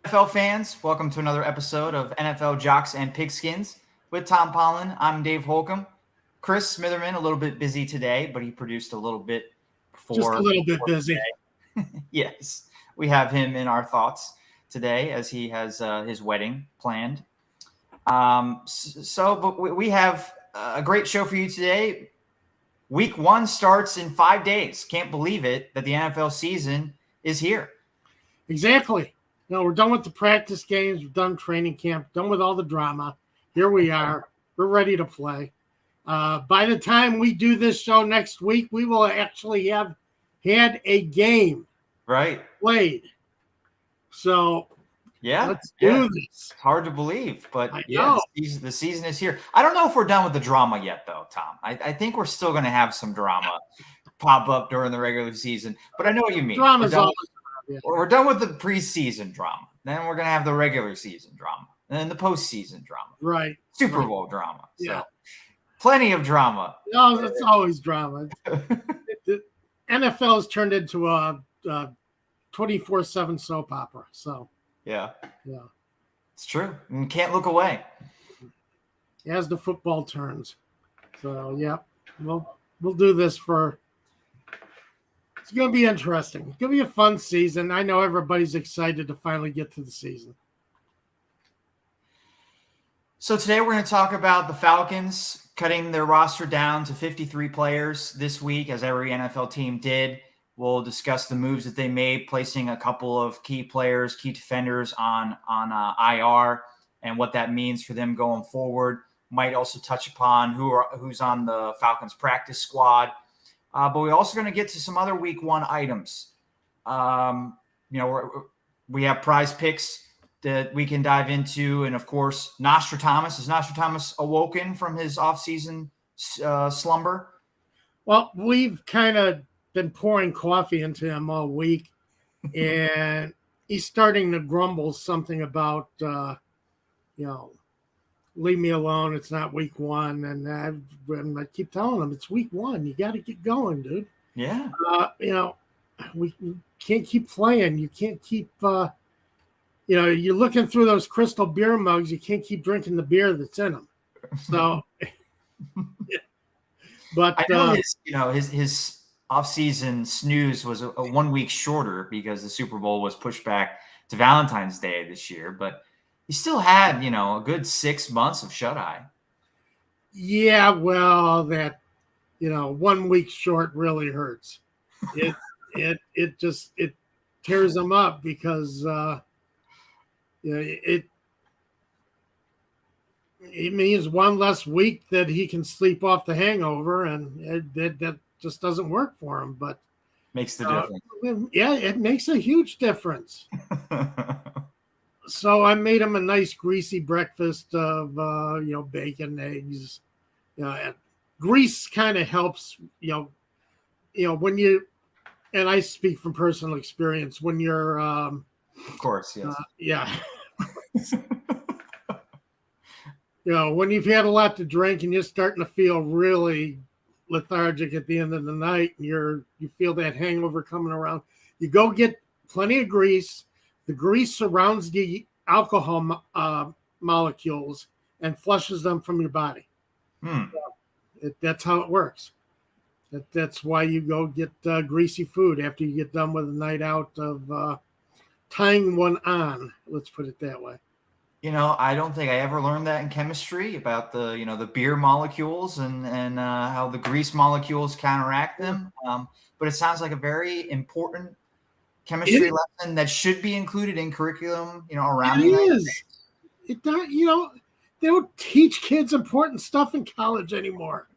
NFL fans, welcome to another episode of NFL Jocks and Pigskins with Tom Pollen. I'm Dave Holcomb. Chris Smitherman, a little bit busy today, but he produced a little bit before. Just a little bit busy. Yes, we have him in our thoughts today as he has his wedding planned. But we have a great show for you today. Week 1 starts in 5 days. Can't believe it that the NFL season is here. Exactly. We're done with the practice games. We're done training camp. Done with all the drama. Here we are. We're ready to play. By the time we do this show next week, we will actually have had a game played. So let's do this. It's hard to believe, but the season is here. I don't know if we're done with the drama yet, though, Tom. I think we're still going to have some drama pop up during the regular season, but I know what you mean. Drama's always. We're done with the preseason drama. Then we're going to have the regular season drama. And then the postseason drama. Right. Super Bowl drama. So plenty of drama. No, it's always drama. The NFL has turned into a 24/7 soap opera. So yeah. It's true. You can't look away. As the football turns. So we'll do this for. It's going to be interesting. It's going to be a fun season. I know everybody's excited to finally get to the season. So today we're going to talk about the Falcons cutting their roster down to 53 players this week, as every NFL team did. We'll discuss the moves that they made, placing a couple of key players, key defenders on IR, and what that means for them going forward. Might also touch upon who's on the Falcons practice squad. But we're also going to get to some other week 1 items. We have prize picks that we can dive into. And, of course, Nostradamus. Is Nostradamus awoken from his off-season slumber? Well, we've kind of been pouring coffee into him all week. And he's starting to grumble something about, leave me alone. It's not week 1. And I keep telling him it's week 1. You got to get going, dude. Yeah. We can't keep playing. You can't keep, you're looking through those crystal beer mugs. You can't keep drinking the beer that's in them. So, but I know his off-season snooze was a 1 week shorter because the Super Bowl was pushed back to Valentine's Day this year, but he still had, a good 6 months of shut-eye. Yeah, well, that, 1 week short really hurts. It tears him up because it means one less week that he can sleep off the hangover, and that just doesn't work for him. But makes the difference. Yeah, it makes a huge difference. So I made him a nice greasy breakfast of, bacon, eggs. Grease kind of helps, when you, and I speak from personal experience, when you're, of course, yes. When you've had a lot to drink and you're starting to feel really lethargic at the end of the night and you feel that hangover coming around, you go get plenty of grease. The grease surrounds the alcohol molecules and flushes them from your body. That's how it works. That's why you go get greasy food after you get done with a night out of tying one on. Let's put it that way. I don't think I ever learned that in chemistry about the beer molecules and how the grease molecules counteract them. But it sounds like a very important chemistry lesson that should be included in curriculum, around the United States. It don't, they don't teach kids important stuff in college anymore.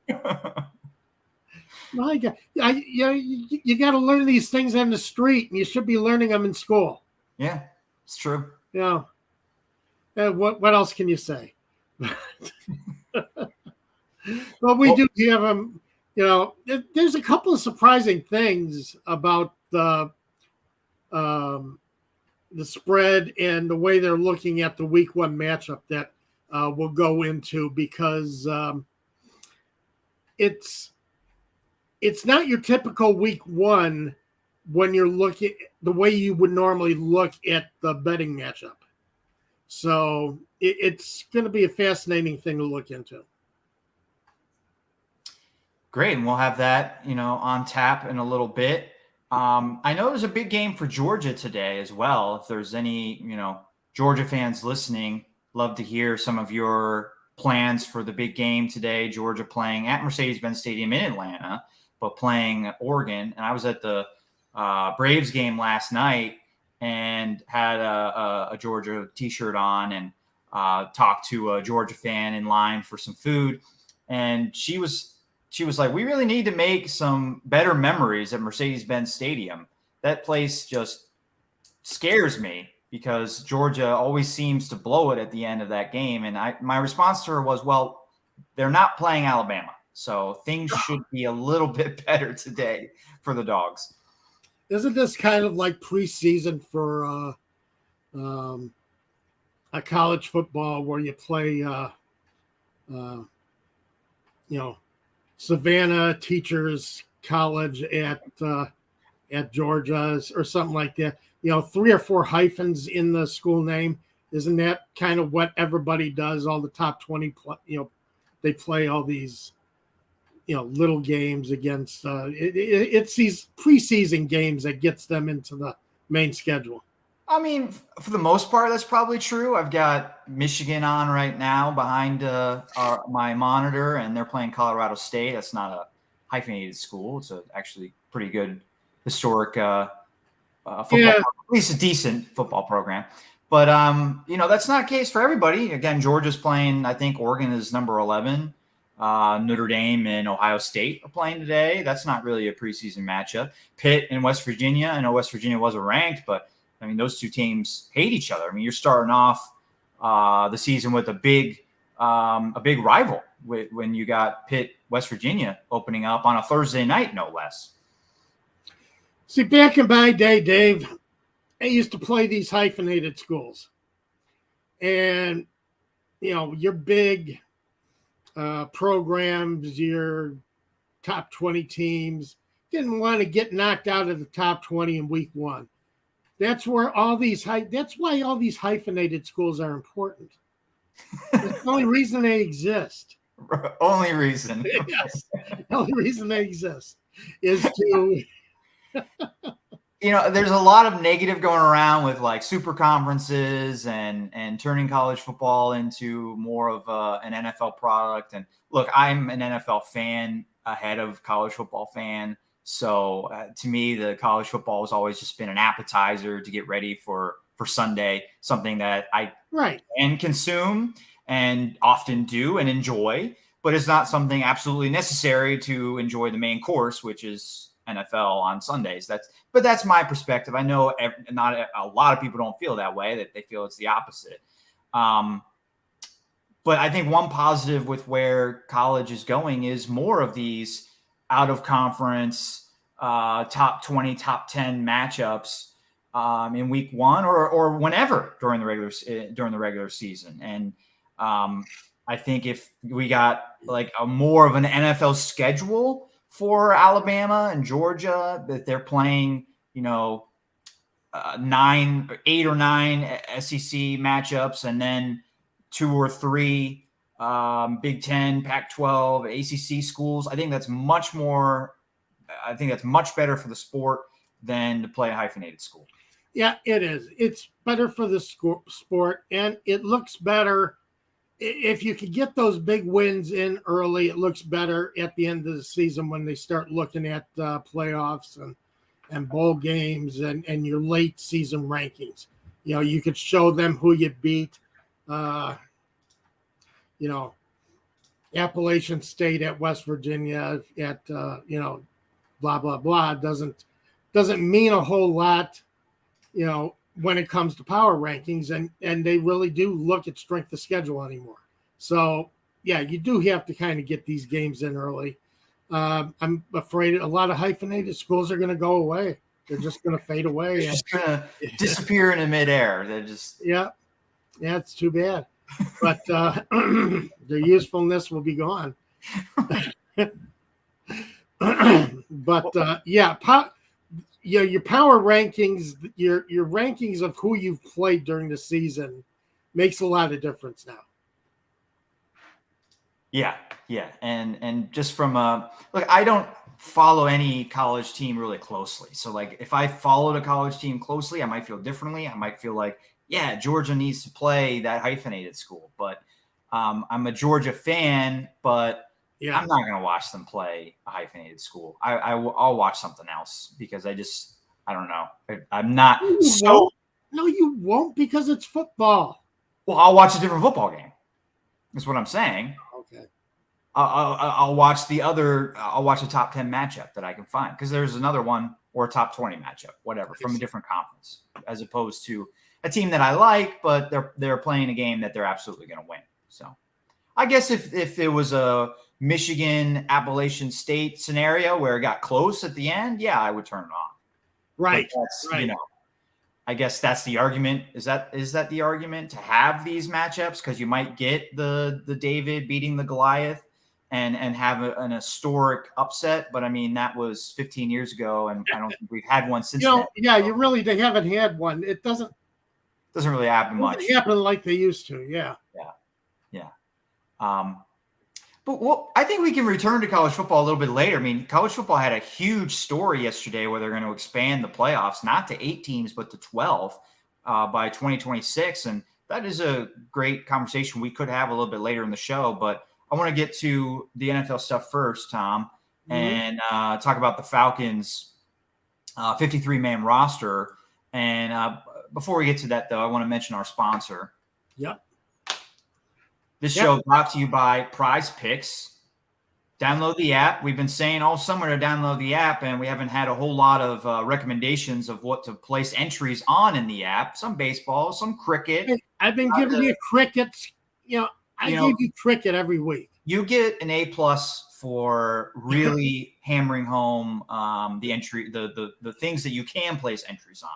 My God, you got to learn these things on the street, and you should be learning them in school. Yeah, it's true. Yeah. What else can you say? But we do have them. There's a couple of surprising things about the spread and the way they're looking at the week 1 matchup that we'll go into, because it's not your typical week 1 when you're looking the way you would normally look at the betting matchup. So it's going to be a fascinating thing to look into. Great, and we'll have that, on tap in a little bit. I know there's a big game for Georgia today as well. If there's any, Georgia fans listening, love to hear some of your plans for the big game today. Georgia playing at Mercedes-Benz Stadium in Atlanta, but playing Oregon. And I was at the Braves game last night and had a Georgia t-shirt on and talked to a Georgia fan in line for some food. And she was like, we really need to make some better memories at Mercedes-Benz Stadium. That place just scares me because Georgia always seems to blow it at the end of that game. And my response to her was, well, they're not playing Alabama, so things should be a little bit better today for the Dogs. Isn't this kind of like preseason for a college football where you play, Savannah Teachers College at Georgia or something like that? 3 or 4 hyphens in the school name. Isn't that kind of what everybody does? All the top 20, they play all these, little games against. It's these preseason games that gets them into the main schedule. I mean, for the most part, that's probably true. I've got Michigan on right now behind my monitor, and they're playing Colorado State. That's not a hyphenated school. It's actually pretty good historic football, at least a decent football program. But, that's not the case for everybody. Again, Georgia's playing, I think Oregon is number 11. Notre Dame and Ohio State are playing today. That's not really a preseason matchup. Pitt and West Virginia. I know West Virginia wasn't ranked, but I mean, those two teams hate each other. I mean, you're starting off the season with a big rival when you got Pitt, West Virginia opening up on a Thursday night, no less. See, back in my day, Dave, I used to play these hyphenated schools. And, your big programs, your top 20 teams didn't want to get knocked out of the top 20 in week 1. That's where that's why all these hyphenated schools are important. That's the only reason they exist. Only reason. Yes. The only reason they exist is to there's a lot of negative going around with like super conferences and turning college football into more of an NFL product. And look, I'm an NFL fan ahead of college football fan. So to me, the college football has always just been an appetizer to get ready for Sunday, something that I can consume and often do and enjoy, but it's not something absolutely necessary to enjoy the main course, which is NFL on Sundays. That's my perspective. I know not a lot of people don't feel that way, that they feel it's the opposite. But I think one positive with where college is going is more of these out of conference, top 20, top 10 matchups in week 1 or whenever during the regular season. And I think if we got like a more of an NFL schedule for Alabama and Georgia, that they're playing, 8 or 9 SEC matchups, and then 2 or 3 Big Ten, Pac-12, ACC schools. I think that's much better for the sport than to play a hyphenated school. Yeah, it is. It's better for the sport, and it looks better. If you could get those big wins in early, it looks better at the end of the season when they start looking at playoffs and bowl games and your late season rankings. You could show them who you beat. Appalachian State at West Virginia at blah blah blah doesn't mean a whole lot, when it comes to power rankings, and they really do look at strength of schedule anymore. So yeah, you do have to kind of get these games in early. I'm afraid a lot of hyphenated schools are going to go away. They're just going to fade away. They're just going to disappear into midair. They're just yeah, it's too bad. But their usefulness will be gone. But your power rankings, your rankings of who you've played during the season makes a lot of difference now. Yeah. And just from look, I don't follow any college team really closely. So like if I followed a college team closely, I might feel differently. I might feel like, yeah, Georgia needs to play that hyphenated school. But I'm a Georgia fan, but I'm not going to watch them play a hyphenated school. I'll watch something else because I don't know. I'm not so. No, you won't because it's football. Well, I'll watch a different football game. That's what I'm saying. Okay. I'll watch I'll watch a top 10 matchup that I can find because there's another one or a top 20 matchup, whatever, from a different conference, as opposed to a team that I like, but they're playing a game that they're absolutely going to win. So I guess if it was a Michigan Appalachian State scenario where it got close at the end, yeah, I would turn it on. Right. Right. I guess that's the argument. Is that the argument to have these matchups? Because you might get the David beating the Goliath and have an historic upset. But I mean, that was 15 years ago, and I don't think we've had one since then. Yeah, they haven't had one. It doesn't really happen much. It happen like they used to. Yeah. But I think we can return to college football a little bit later. I mean, college football had a huge story yesterday where they're going to expand the playoffs, not to 8 teams, but to 12 by 2026. And that is a great conversation we could have a little bit later in the show. But I want to get to the NFL stuff first, Tom, and talk about the Falcons' 53-man roster. And before we get to that, though, I want to mention our sponsor. Yep. This show brought to you by Prize Picks. Download the app. We've been saying all summer to download the app, and we haven't had a whole lot of recommendations of what to place entries on in the app. Some baseball, some cricket. I've been giving you cricket. I give you cricket every week. You get an A+ for really hammering home the entry, the things that you can place entries on.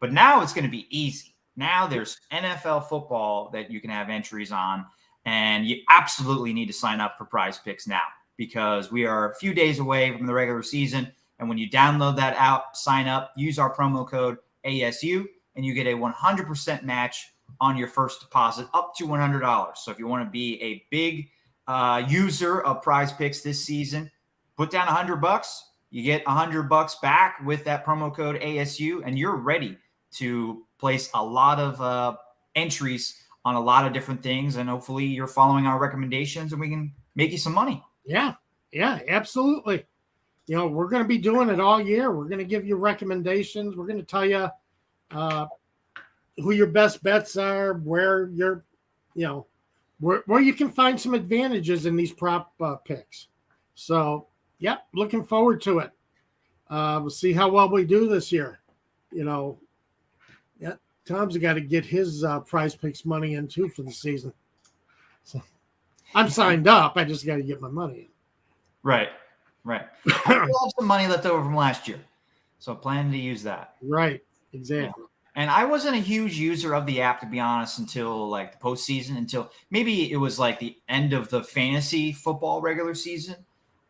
But now it's going to be easy. Now there's NFL football that you can have entries on. And you absolutely need to sign up for Prize Picks now because we are a few days away from the regular season. And when you download that app, sign up, use our promo code ASU, and you get a 100% match on your first deposit up to $100. So if you want to be a big user of Prize Picks this season, put down $100. You get $100 back with that promo code ASU, and you're ready to place a lot of entries on a lot of different things, and hopefully you're following our recommendations and we can make you some money. Yeah, absolutely. We're going to be doing it all year. We're going to give you recommendations. We're going to tell you who your best bets are, where you're, where you can find some advantages in these prop picks. So, looking forward to it. We'll see how well we do this year. Tom's got to get his Prize Picks money in too for the season. So I'm signed up. I just got to get my money in. Right. I have some money left over from last year, so plan to use that. Right. Exactly. And I wasn't a huge user of the app, to be honest, until like the postseason, until maybe it was like the end of the fantasy football regular season.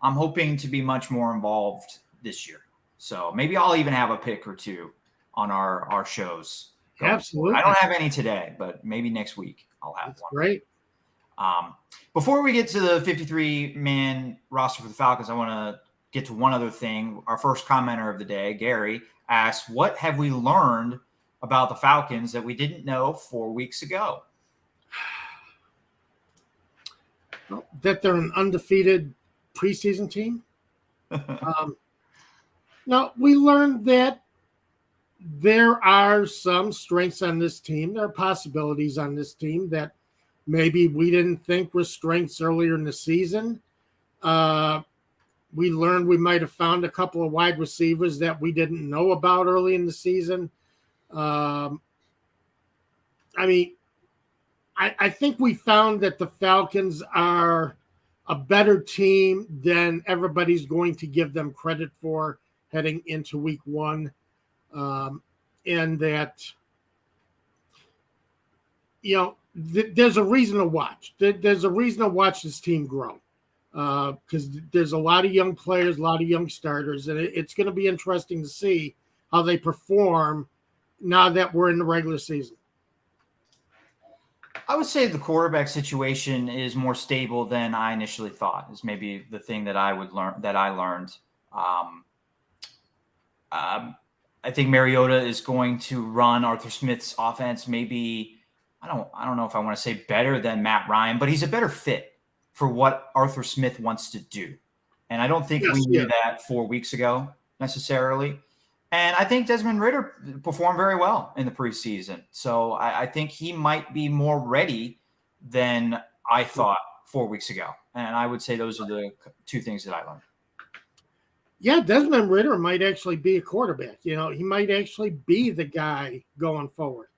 I'm hoping to be much more involved this year. So maybe I'll even have a pick or two on our shows. Absolutely. I don't have any today, but maybe next week I'll have one. Great. Before we get to the 53-man roster for the Falcons, I want to get to one other thing. Our first commenter of the day, Gary, asked, what have we learned about the Falcons that we didn't know 4 weeks ago? That they're an undefeated preseason team. Now, we learned that there are some strengths on this team. There are possibilities on this team that maybe we didn't think were strengths earlier in the season. We learned we might have found a couple of wide receivers that we didn't know about early in the season. I think we found that the Falcons are a better team than everybody's going to give them credit for heading into week 1. And that, there's a reason to watch. There's a reason to watch this team grow because there's a lot of young players, a lot of young starters, and it's going to be interesting to see how they perform now that we're in the regular season? I would say the quarterback situation is more stable than I initially thought. Is maybe the thing that I learned. I think Mariota is going to run Arthur Smith's offense. Maybe I don't know if I want to say better than Matt Ryan, but he's a better fit for what Arthur Smith wants to do. And I don't think we knew that 4 weeks ago necessarily. And I think Desmond Ridder performed very well in the preseason. So I think he might be more ready than I thought 4 weeks ago. And I would say those are the two things that I learned. Yeah, Desmond Ridder might actually be a quarterback. He might actually be the guy going forward.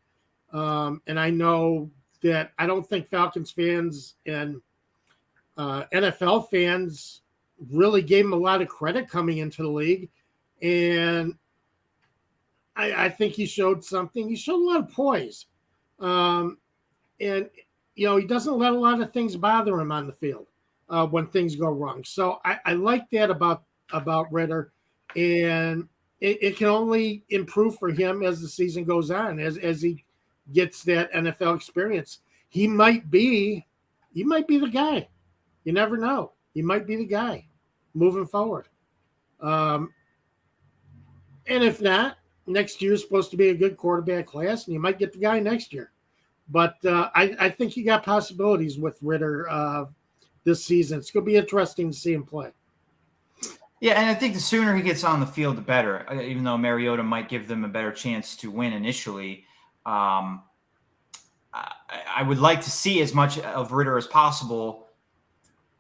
And I know that I don't think Falcons fans and NFL fans really gave him a lot of credit coming into the league. And I think he showed something. He showed a lot of poise. And, he doesn't let a lot of things bother him on the field when things go wrong. So I like that about Ridder. And it can only improve for him as the season goes on, as he gets that NFL experience. He might be the guy. You never know. He might be the guy moving forward. And if not, next year is supposed to be a good quarterback class, and you might get the guy next year. But I think you got possibilities with Ridder this season. It's going to be interesting to see him play. Yeah, and I think the sooner he gets on the field, the better. Even though Mariota might give them a better chance to win initially, I would like to see as much of Ridder as possible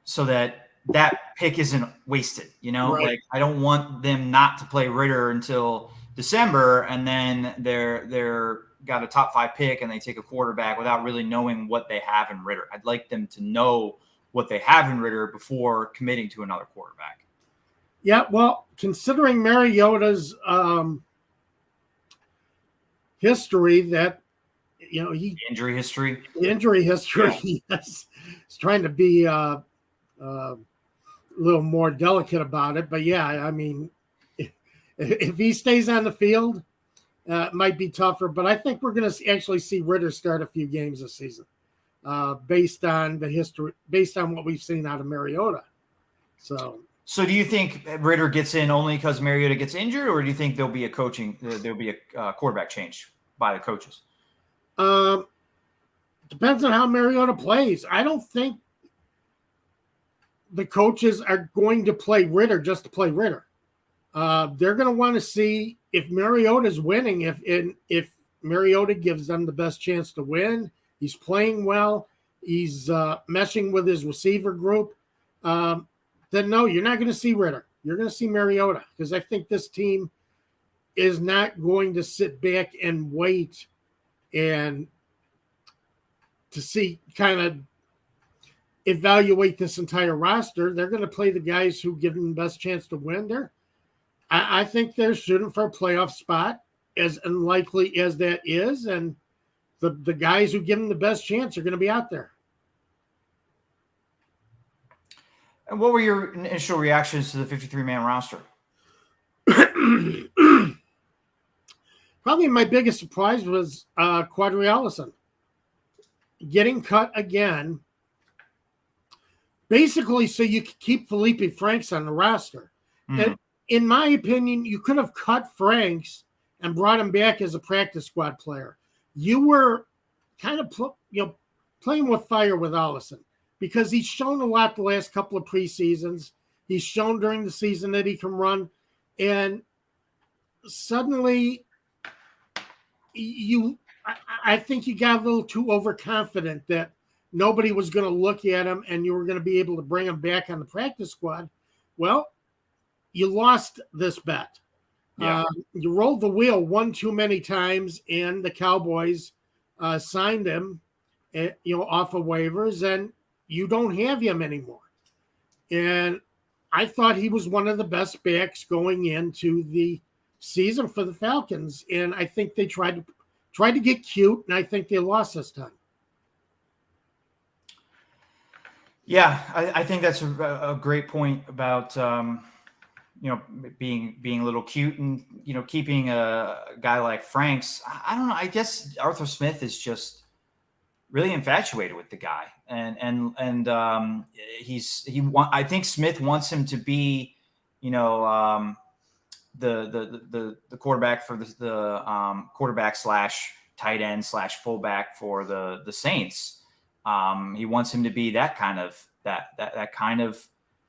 so that pick isn't wasted. Right. Like I don't want them not to play Ridder until December, and then they're got a top 5 pick and they take a quarterback without really knowing what they have in Ridder. I'd like them to know what they have in Ridder before committing to another quarterback. Yeah, well, considering Mariota's history, that injury history. Yes, he's trying to be a little more delicate about it. But yeah, I mean, if he stays on the field, it might be tougher. But I think we're going to actually see Ridder start a few games this season, based on the history, based on what we've seen out of Mariota. So do you think Ridder gets in only because Mariota gets injured, or do you think there'll be a quarterback change by the coaches? Depends on how Mariota plays. I don't think the coaches are going to play Ridder just to play Ridder. They're going to want to see if Mariota's winning, if Mariota gives them the best chance to win. He's playing well. He's meshing with his receiver group. Then no, you're not going to see Ridder. You're going to see Mariota, because I think this team is not going to sit back and wait and to see kind of evaluate this entire roster. They're going to play the guys who give them the best chance to win there. I think they're shooting for a playoff spot, as unlikely as that is, and the guys who give them the best chance are going to be out there. And what were your initial reactions to the 53-man roster? Probably my biggest surprise was Cordray Allison getting cut again, basically so you could keep Felipe Franks on the roster. Mm. And in my opinion, you could have cut Franks and brought him back as a practice squad player. You were kind of playing with fire with Allison, because he's shown a lot the last couple of preseasons. He's shown during the season that he can run. And suddenly I think you got a little too overconfident that nobody was going to look at him and you were going to be able to bring him back on the practice squad. Well, you lost this bet. Yeah. You rolled the wheel one too many times, and the Cowboys signed him, off of waivers, and you don't have him anymore. And I thought he was one of the best backs going into the season for the Falcons. And I think they tried to get cute, and I think they lost this time. Yeah, I think that's a great point about being a little cute and, keeping a guy like Franks. I don't know. I guess Arthur Smith is just really infatuated with the guy. I think Smith wants him to be, the quarterback for the quarterback slash tight end slash fullback for the Saints. He wants him to be that kind of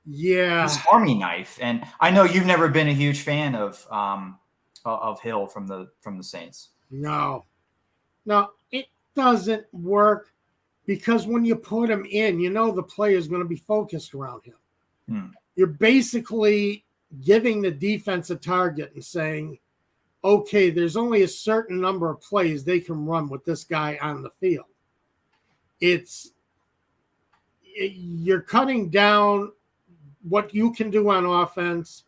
his army knife. And I know you've never been a huge fan of Hill from the Saints. No, it doesn't work, because when you put him in, the play is going to be focused around him. You're basically giving the defense a target and saying, okay, there's only a certain number of plays they can run with this guy on the field. You're cutting down what you can do on offense.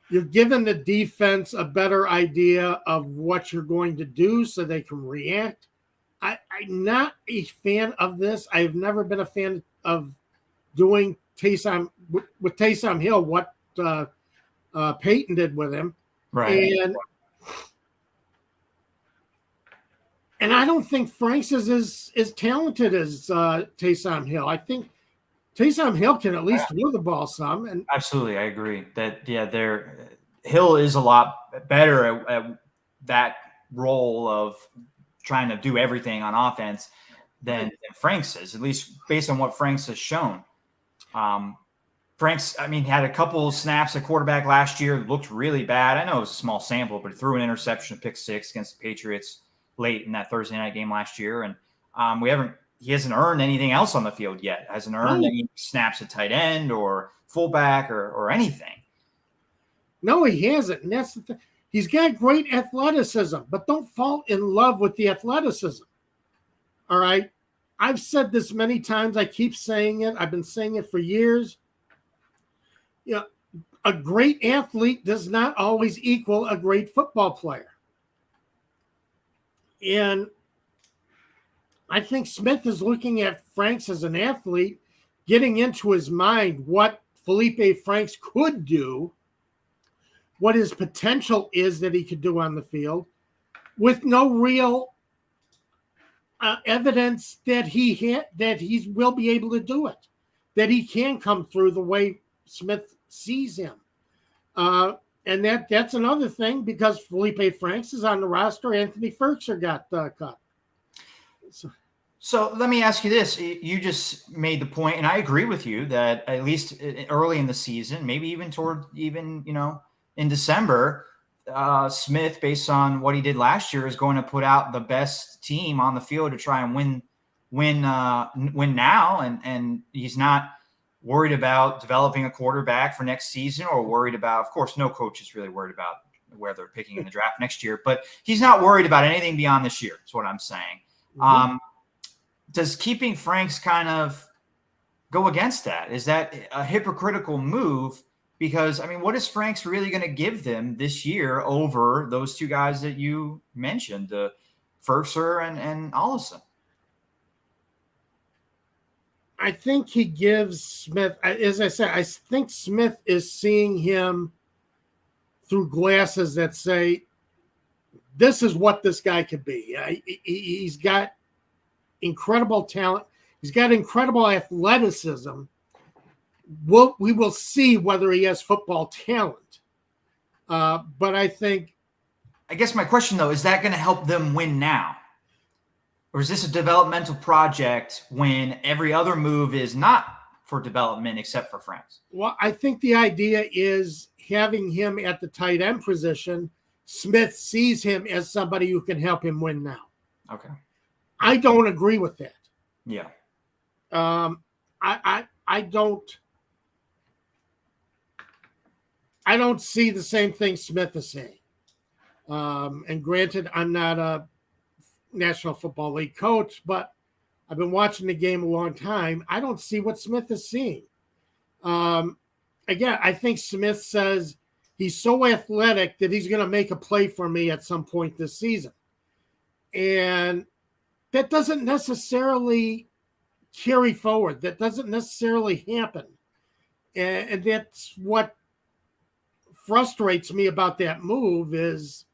You're giving the defense a better idea of what you're going to do so they can react. I'm not a fan of this. I've never been a fan of doing Taysom Hill, what Peyton did with him. Right. And I don't think Franks is as talented as Taysom Hill. I think Taysom Hill can at least throw the ball some. And absolutely, I agree that Hill is a lot better at that role of trying to do everything on offense than Franks is, at least based on what Franks has shown. Franks, had a couple snaps at quarterback last year, looked really bad. I know it was a small sample, but he threw an interception, pick six against the Patriots late in that Thursday night game last year. And he hasn't earned anything else on the field yet. Hasn't earned any snaps at tight end or fullback or anything. No, he hasn't. And that's the thing. He's got great athleticism, but don't fall in love with the athleticism. All right. I've said this many times. I keep saying it. I've been saying it for years. A great athlete does not always equal a great football player. And I think Smith is looking at Franks as an athlete, getting into his mind what Felipe Franks could do, what his potential is that he could do on the field, with no real evidence that he will be able to do it, that he can come through the way Smith sees him. And that's another thing, because Felipe Franks is on the roster. Anthony Ferkser got cut. So let me ask you this. You just made the point, and I agree with you, that at least early in the season, maybe even in December, Smith, based on what he did last year, is going to put out the best team on the field to try and win now. And he's not worried about developing a quarterback for next season, or worried about, of course, no coach is really worried about where they're picking in the draft next year, but he's not worried about anything beyond this year. Is what I'm saying. Mm-hmm. Does keeping Franks kind of go against that? Is that a hypocritical move? Because, what is Franks really going to give them this year over those two guys that you mentioned, Ferkser and Allison? I think he gives Smith, as I said, I think Smith is seeing him through glasses that say, this is what this guy could be. He's got incredible talent. He's got incredible athleticism. We will see whether he has football talent. But I guess my question, though, is that going to help them win now? Or is this a developmental project when every other move is not for development except for Franks? Well, I think the idea is having him at the tight end position. Smith sees him as somebody who can help him win now. Okay. I don't agree with that. Yeah. I don't see the same thing Smith is saying. And granted, I'm not a National Football League coach, but I've been watching the game a long time. I don't see what Smith is seeing. Again, I think Smith says he's so athletic that he's going to make a play for me at some point this season. And that doesn't necessarily carry forward. That doesn't necessarily happen. And that's what frustrates me about that move is,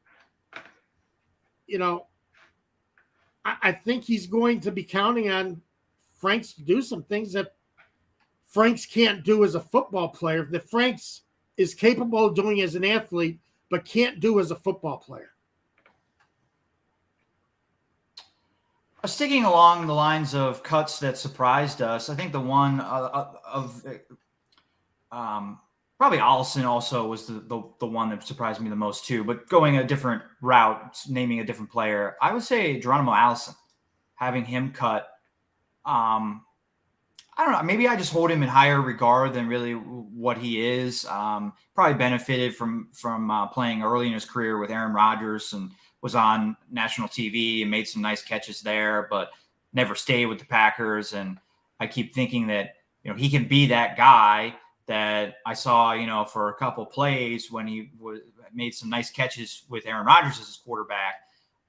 I think he's going to be counting on Franks to do some things that Franks can't do as a football player, that Franks is capable of doing as an athlete, but can't do as a football player. Sticking along the lines of cuts that surprised us, I think the one probably Allison also was the one that surprised me the most too. But going a different route, naming a different player, I would say Geronimo Allison, having him cut. I don't know. Maybe I just hold him in higher regard than really what he is. Probably benefited from playing early in his career with Aaron Rodgers and was on national TV and made some nice catches there, but never stayed with the Packers. And I keep thinking that, he can be that guy that I saw, for a couple plays when he made some nice catches with Aaron Rodgers as his quarterback.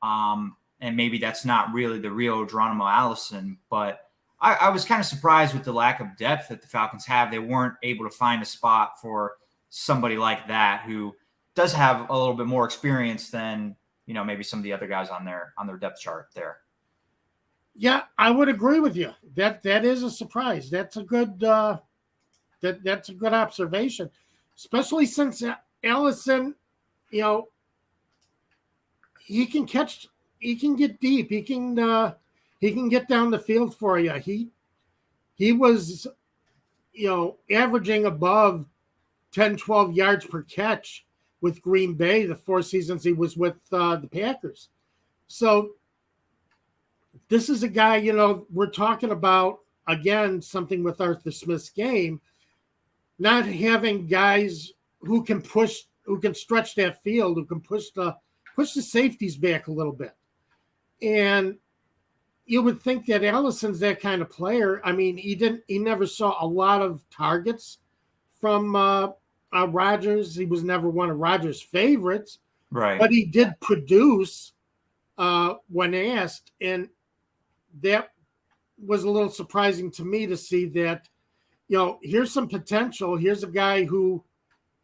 And maybe that's not really the real Geronimo Allison, but I was kind of surprised with the lack of depth that the Falcons have. They weren't able to find a spot for somebody like that who does have a little bit more experience than, maybe some of the other guys on their depth chart there. Yeah, I would agree with you. That is a surprise. That's a good that's a good observation, especially since Allison, he can catch, he can get deep, he can get down the field for you. He was, averaging above 10, 12 yards per catch with Green Bay the 4 seasons he was with the Packers. So this is a guy, we're talking about, again, something with Arthur Smith's game, not having guys who can stretch that field, who can push the safeties back a little bit. And you would think that Allison's that kind of player. I mean, he never saw a lot of targets from Rodgers. He was never one of Rodgers' favorites, right? But he did produce when asked, and that was a little surprising to me to see that. Here's some potential. Here's a guy who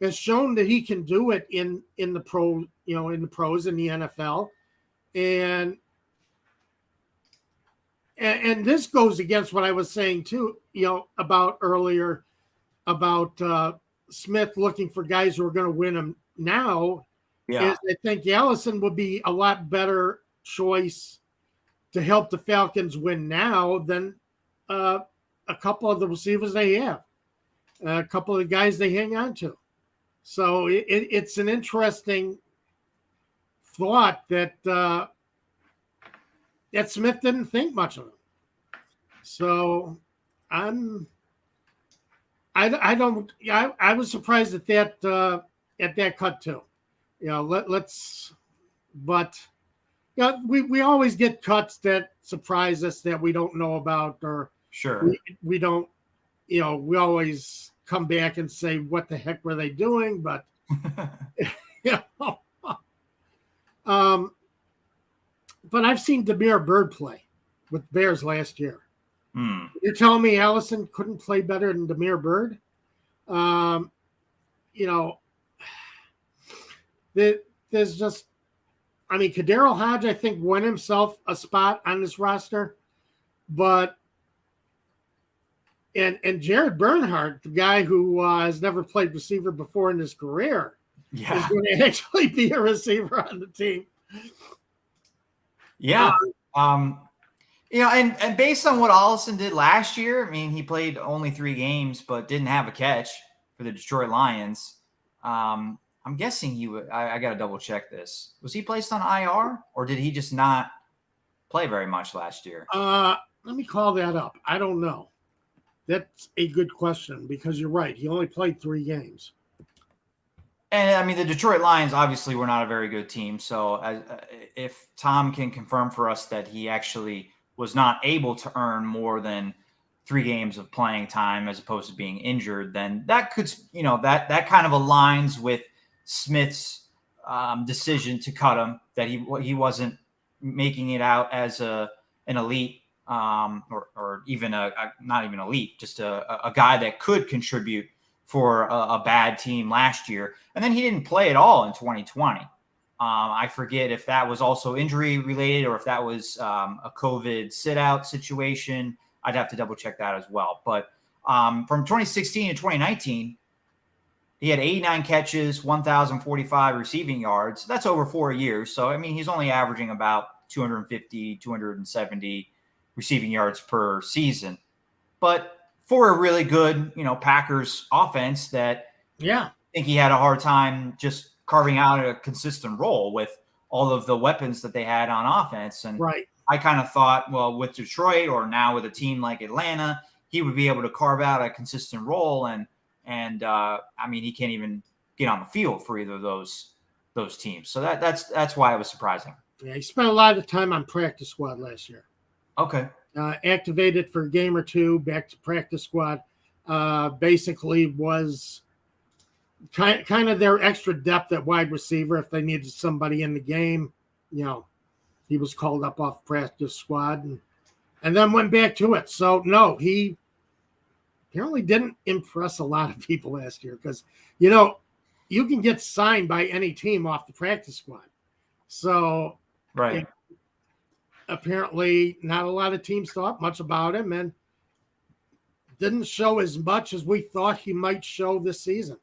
has shown that he can do it in the pros in the NFL, and this goes against what I was saying too, about earlier about Smith looking for guys who are going to win him now. Yeah. Is I think Allison would be a lot better choice to help the Falcons win now than a couple of the receivers they have, a couple of the guys they hang on to. So it's an interesting thought that Smith didn't think much of him. So I was surprised at that cut too. We always get cuts that surprise us that we don't know about, or sure we don't, we always come back and say, what the heck were they doing? But but I've seen Damiere Byrd play with Bears last year. You're telling me Allison couldn't play better than Damiere Byrd? There's just, Kadero Hodge, I think, won himself a spot on this roster, but and Jared Bernhardt, the guy who has never played receiver before in his career, is going to actually be a receiver on the team. Yeah. And based on what Allison did last year, he played only 3 games, but didn't have a catch for the Detroit Lions. I'm guessing I got to double check this. Was he placed on IR, or did he just not play very much last year? Let me call that up. I don't know. That's a good question, because you're right. He only played 3 games. And the Detroit Lions obviously were not a very good team. So if Tom can confirm for us that he actually was not able to earn more than 3 games of playing time as opposed to being injured, then that could, that kind of aligns with Smith's decision to cut him, that he wasn't making it out as an elite or even not even elite, just a guy that could contribute for a bad team last year. And then he didn't play at all in 2020. I forget if that was also injury related or if that was a COVID sit out situation. I'd have to double check that as well. But from 2016 to 2019, he had 89 catches, 1,045 receiving yards. That's over 4 years. So, I mean, he's only averaging about 250, 270 receiving yards per season. But for a really good, Packers offense that I think he had a hard time just carving out a consistent role with all of the weapons that they had on offense. And I kind of thought, well, with Detroit or now with a team like Atlanta, he would be able to carve out a consistent role. And I mean, he can't even get on the field for either of those teams. So that's why it was surprising. Yeah, he spent a lot of time on practice squad last year. Okay. Activated for a game or two, back to practice squad. Basically was kind of their extra depth at wide receiver if they needed somebody in the game. He was called up off practice squad and then went back to it. So, no, he apparently didn't impress a lot of people last year because, you can get signed by any team off the practice squad. So, apparently not a lot of teams thought much about him and didn't show as much as we thought he might show this season.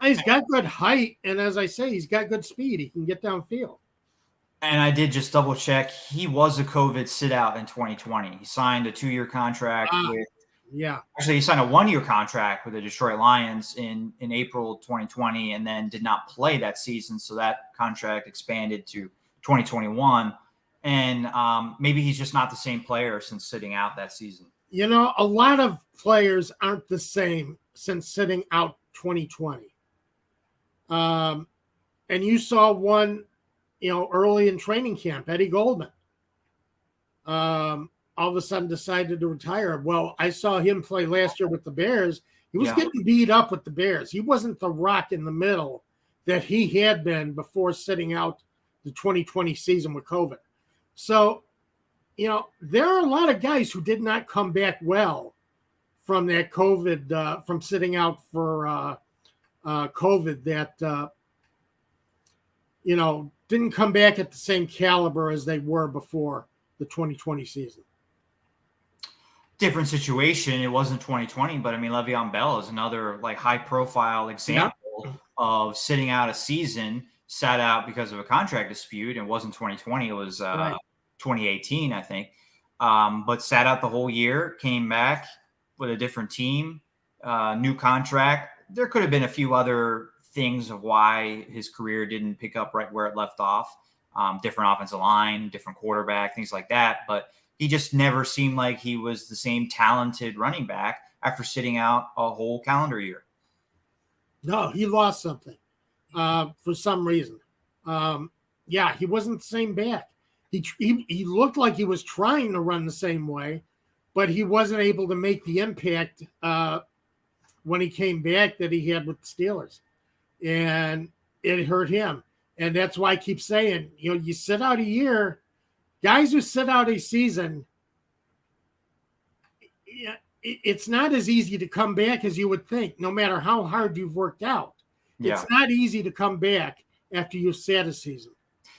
He's got good height, and as I say, he's got good speed. He can get downfield. And I did just double check. He was a COVID sit out in 2020. He signed a 2-year contract actually, he signed a 1-year contract with the Detroit Lions in April 2020 and then did not play that season. So that contract expanded to 2021. And maybe he's just not the same player since sitting out that season. A lot of players aren't the same since sitting out 2020. And you saw one, early in training camp, Eddie Goldman. All of a sudden decided to retire. Well, I saw him play last year with the Bears. He was getting beat up with the Bears. He wasn't the rock in the middle that he had been before sitting out the 2020 season with COVID. So, there are a lot of guys who did not come back well from that COVID, from sitting out for COVID that, didn't come back at the same caliber as they were before the 2020 season. Different situation. It wasn't 2020, but I mean, Le'Veon Bell is another high profile example of sitting out a season, sat out because of a contract dispute. It wasn't 2020. It was 2018, I think. But sat out the whole year, came back with a different team, new contract. There could have been a few other things of why his career didn't pick up right where it left off. Different offensive line, different quarterback, things like that. But he just never seemed like he was the same talented running back after sitting out a whole calendar year. No, he lost something for some reason. He wasn't the same back. He looked like he was trying to run the same way, but he wasn't able to make the impact when he came back that he had with the Steelers. And it hurt him. And that's why I keep saying, you sit out a year, guys who sit out a season, it's not as easy to come back as you would think, no matter how hard you've worked out. It's not easy to come back after you've sat a season.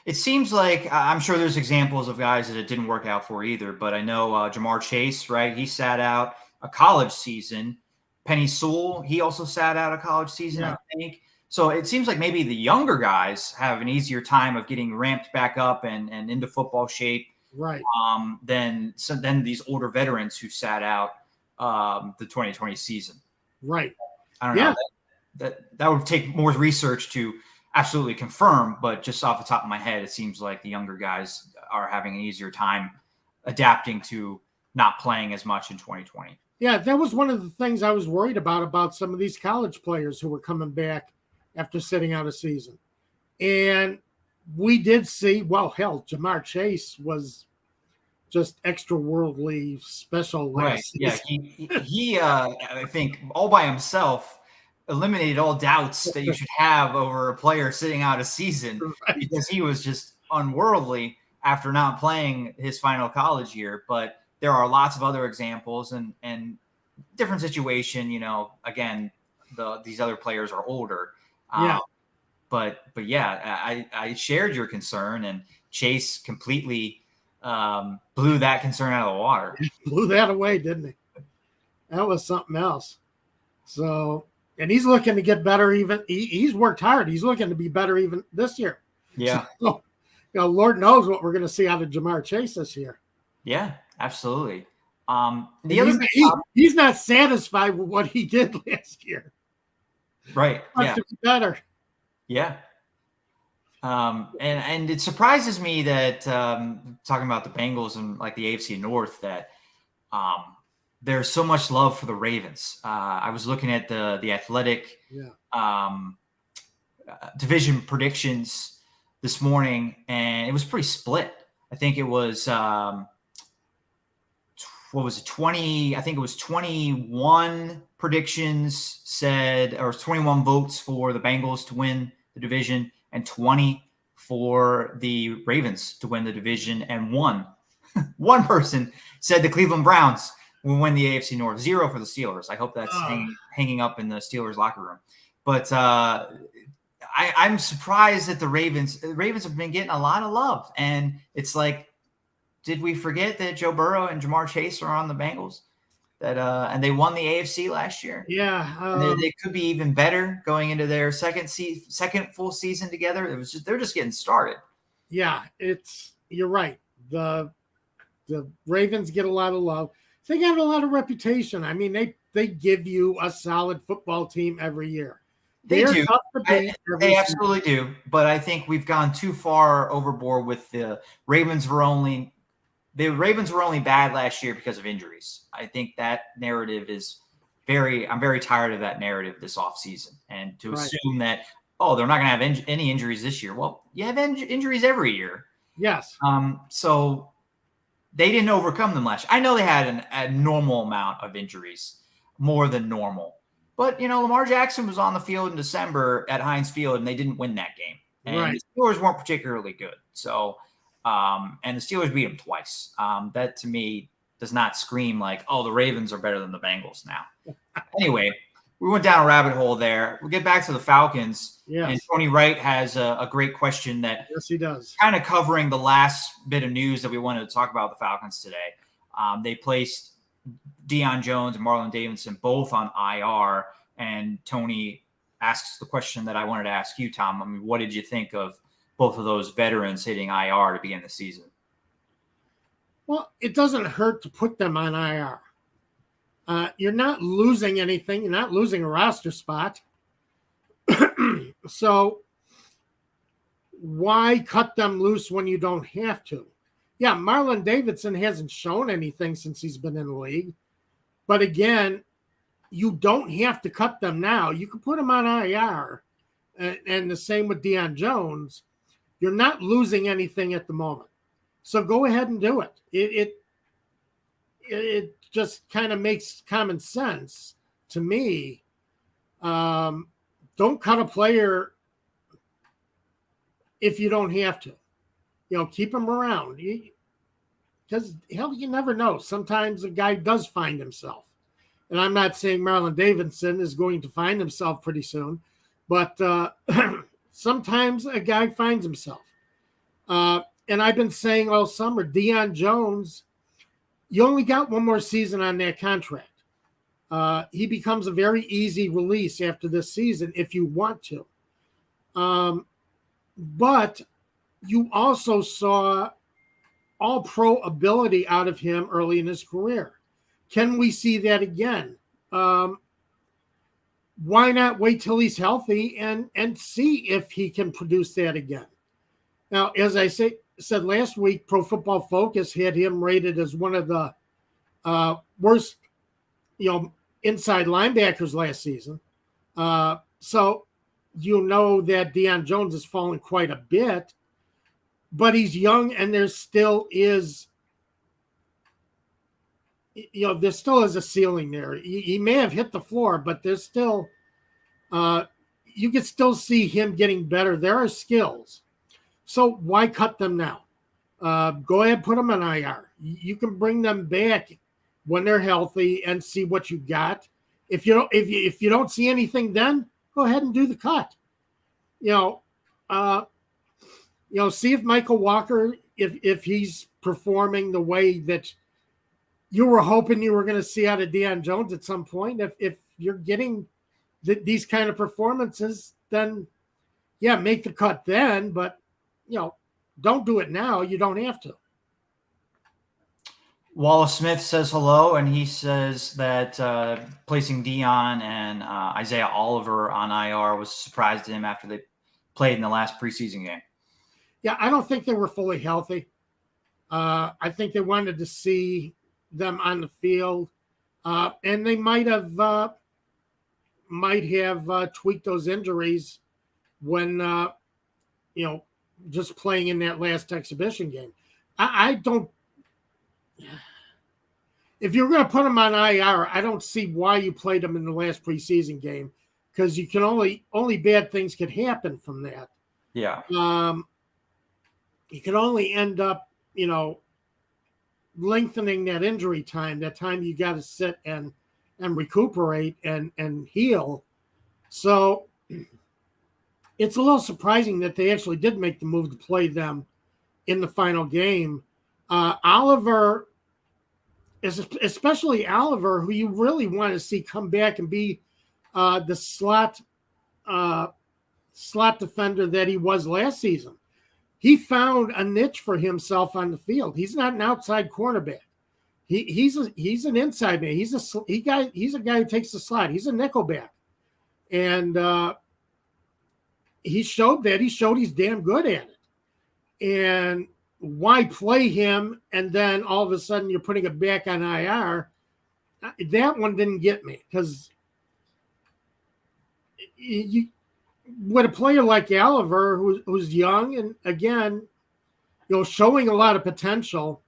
It seems like I'm sure there's examples of guys that it didn't work out for either, but I know Jamar Chase, right? He sat out a college season. Penny Sewell, he also sat out a college season, I think. So it seems like maybe the younger guys have an easier time of getting ramped back up and into football shape, than these older veterans who sat out the 2020 season. Right. I don't know. That would take more research to absolutely confirm, but just off the top of my head, it seems like the younger guys are having an easier time adapting to not playing as much in 2020. Yeah, that was one of the things I was worried about some of these college players who were coming back after sitting out a season. And we did see, Jamar Chase was just extra worldly special. Right. Yeah. He I think all by himself eliminated all doubts that you should have over a player sitting out a season because he was just unworldly after not playing his final college year. But there are lots of other examples, and different situation. Again, these other players are older. Yeah. But yeah, I shared your concern, and Chase completely blew that concern out of the water. Blew that away, didn't he? That was something else. So, and he's looking to get better. Even he's worked hard. He's looking to be better even this year. Yeah. So, Lord knows what we're going to see out of Jamar Chase this year. Yeah, absolutely. He's not satisfied with what he did last year. Right. Yeah. To be better. Yeah. And it surprises me that talking about the Bengals and like the AFC North, that there's so much love for the Ravens. I was looking at the Athletic division predictions this morning, and it was pretty split. I think it was what was it, 20? I think it was 21 predictions said, or 21 votes for the Bengals to win the division, and 20 for the Ravens to win the division. And one person said the Cleveland Browns will win the AFC North. 0 for the Steelers. I hope that's hanging up in the Steelers locker room. But I'm surprised that the Ravens have been getting a lot of love. And it's like, did we forget that Joe Burrow and Jamar Chase are on the Bengals? And they won the AFC last year. Yeah, and they could be even better going into their second full season together. They're just getting started. Yeah, you're right. The Ravens get a lot of love. They got a lot of reputation. I mean, they give you a solid football team every year. They do. They absolutely do. But I think we've gone too far overboard with the Ravens were only bad last year because of injuries. I think that narrative is I'm very tired of that narrative this offseason. And to assume that, they're not going to have any injuries this year. Well, you have injuries every year. Yes. So they didn't overcome them last year. I know they had a normal amount of injuries, more than normal. But, Lamar Jackson was on the field in December at Heinz Field, and they didn't win that game. And the Steelers weren't particularly good. So, and the Steelers beat them twice. That, to me, does not scream like, the Ravens are better than the Bengals now. Anyway, we went down a rabbit hole there. We'll get back to the Falcons. Yes. And Tony Wright has a great question that he does. Kind of covering the last bit of news that we wanted to talk about the Falcons today. They placed Deon Jones and Marlon Davidson both on IR, and Tony asks the question that I wanted to ask you, Tom. I mean, what did you think of both of those veterans hitting IR to begin the season? Well, it doesn't hurt to put them on IR. You're not losing anything. You're not losing a roster spot. So why cut them loose when you don't have to? Yeah, Marlon Davidson hasn't shown anything since he's been in the league. But again, you don't have to cut them now. You can put them on IR. And the same with Deon Jones. You're not losing anything at the moment. So go ahead and do it. It just kind of makes common sense to me. Don't cut a player if you don't have to. Keep him around. Because, hell, you never know. Sometimes a guy does find himself. And I'm not saying Marlon Davidson is going to find himself pretty soon. But sometimes a guy finds himself. And I've been saying all summer, Deon Jones, you only got one more season on that contract. He becomes a very easy release after this season if you want to. But you also saw all-pro ability out of him early in his career. Can we see that again? Why not wait till he's healthy and see if he can produce that again? Now, as I said last week, Pro Football Focus had him rated as one of the worst, inside linebackers last season. So that Deon Jones has fallen quite a bit, but he's young and there still is, there still is a ceiling there. He may have hit the floor, but there's still, you can still see him getting better. There are skills. So why cut them now? Go ahead, put them on IR. You can bring them back when they're healthy and see what you got. If you don't see anything, then go ahead and do the cut. See if Michael Walker, if he's performing the way that you were hoping you were going to see out of Deon Jones at some point. If you're getting these kind of performances, then yeah, make the cut then. But don't do it now. You don't have to. Wallace Smith says hello, and he says that placing Dion and Isaiah Oliver on IR was a surprise to him after they played in the last preseason game. Yeah, I don't think they were fully healthy. I think they wanted to see them on the field, and they might have tweaked those injuries when just playing in that last exhibition game. I don't. If you're going to put them on IR, I don't see why you played them in the last preseason game, because you can only bad things could happen from that. Yeah. You could only end up, lengthening that injury time, that time you got to sit and recuperate and heal. So it's a little surprising that they actually did make the move to play them in the final game. Oliver, especially Oliver, who you really want to see come back and be the slot defender that he was last season. He found a niche for himself on the field. He's not an outside cornerback. He's an inside man. He's a guy who takes the slot. He's a nickelback, and he showed that. He showed he's damn good at it. And why play him and then all of a sudden you're putting it back on IR? That one didn't get me, because you. With a player like Oliver, who's young and again, showing a lot of potential,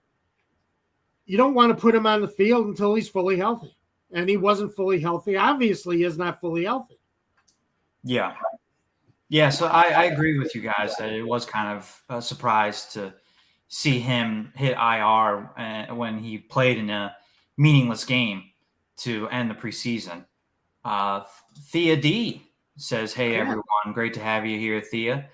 you don't want to put him on the field until he's fully healthy. And he wasn't fully healthy. Obviously, he is not fully healthy. Yeah. Yeah, so I agree with you guys that it was kind of a surprise to see him hit IR when he played in a meaningless game to end the preseason. Thea D says, hey, everyone. Great to have you here, Thea.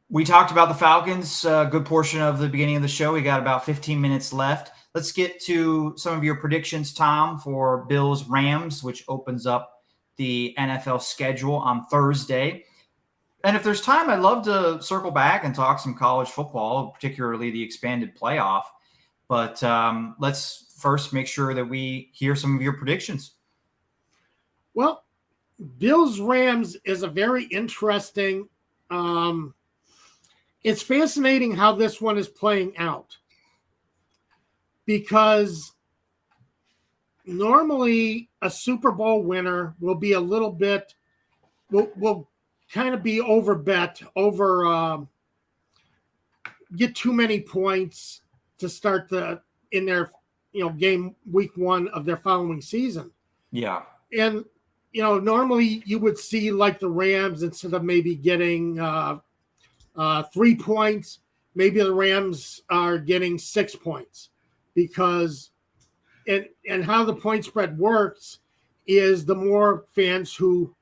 We talked about the Falcons a good portion of the beginning of the show. We got about 15 minutes left. Let's get to some of your predictions, Tom, for Bills-Rams, which opens up the NFL schedule on Thursday. And if there's time, I'd love to circle back and talk some college football, particularly the expanded playoff. But let's first make sure that we hear some of your predictions. Well, Bills-Rams is a very interesting it's fascinating how this one is playing out, because normally a Super Bowl winner will be a little bit will kind of be get too many points to start in their game week one of their following season. Yeah. And normally you would see, like, the Rams, instead of maybe getting 3 points, maybe the Rams are getting 6 points, because and how the point spread works is the more fans who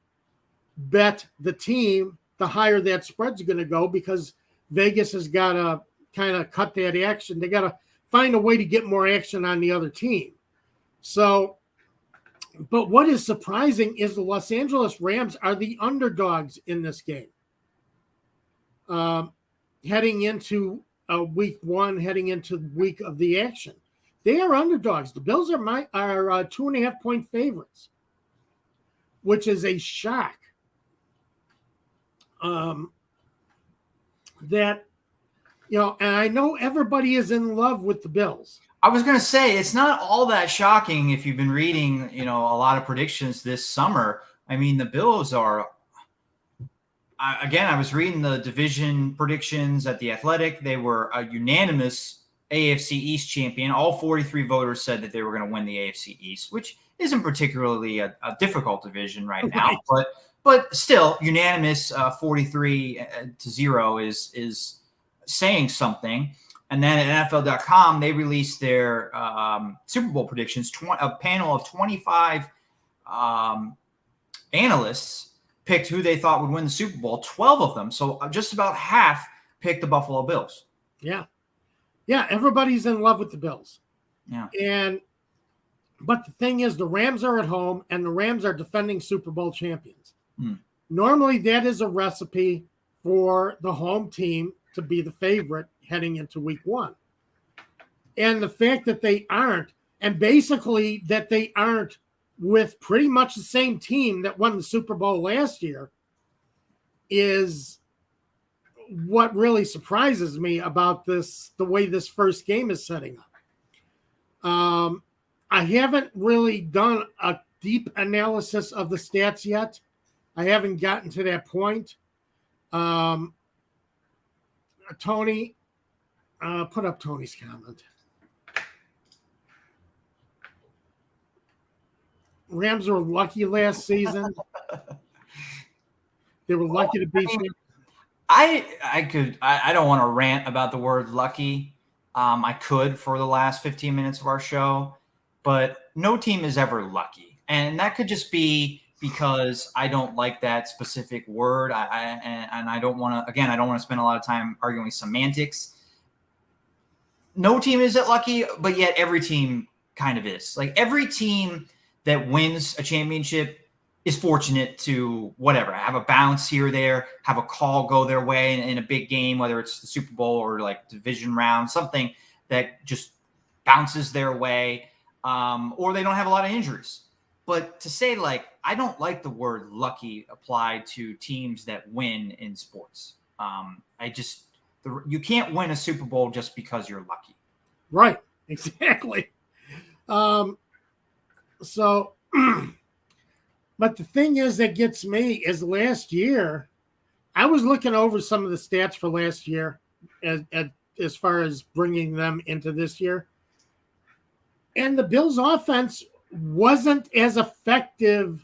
bet the team, the higher that spread's going to go, because Vegas has got to kind of cut that action. They got to find a way to get more action on the other team. So, but what is surprising is the Los Angeles Rams are the underdogs in this game. Heading into week one, heading into the week of the action, they are underdogs. The Bills are 2.5-point favorites, which is a shock. That, and I know everybody is in love with the Bills. I was going to say, it's not all that shocking if you've been reading, a lot of predictions this summer. I mean, the Bills are, I was reading the division predictions at The Athletic. They were a unanimous AFC East champion. All 43 voters said that they were going to win the AFC East, which isn't particularly a difficult division right now, but still unanimous 43-0 is saying something. And then at NFL.com, they released their Super Bowl predictions. A panel of 25 analysts picked who they thought would win the Super Bowl. 12 of them, so just about half, picked the Buffalo Bills. Yeah. Yeah, everybody's in love with the Bills. Yeah. But the thing is, the Rams are at home, and the Rams are defending Super Bowl champions. Normally, that is a recipe for the home team to be the favorite heading into week 1. And the fact that they aren't, and basically that they aren't with pretty much the same team that won the Super Bowl last year, is what really surprises me about this, the way this first game is setting up. I haven't really done a deep analysis of the stats yet. I haven't gotten to that point. Tony, put up Tony's comment. Rams were lucky last season. They were lucky to beat you. I don't want to rant about the word lucky. I could for the last 15 minutes of our show, but no team is ever lucky. And that could just be because I don't like that specific word. I don't want to spend a lot of time arguing semantics. No team is that lucky, but yet every team kind of is. Like every team that wins a championship is fortunate to whatever, have a bounce here or there, have a call go their way in a big game, whether it's the Super Bowl or like division round, something that just bounces their way, or they don't have a lot of injuries. But to say, like, I don't like the word lucky applied to teams that win in sports. You can't win a Super Bowl just because you're lucky. Right, exactly. But the thing is that gets me is last year, I was looking over some of the stats for last year as far as bringing them into this year. And the Bills' offense wasn't as effective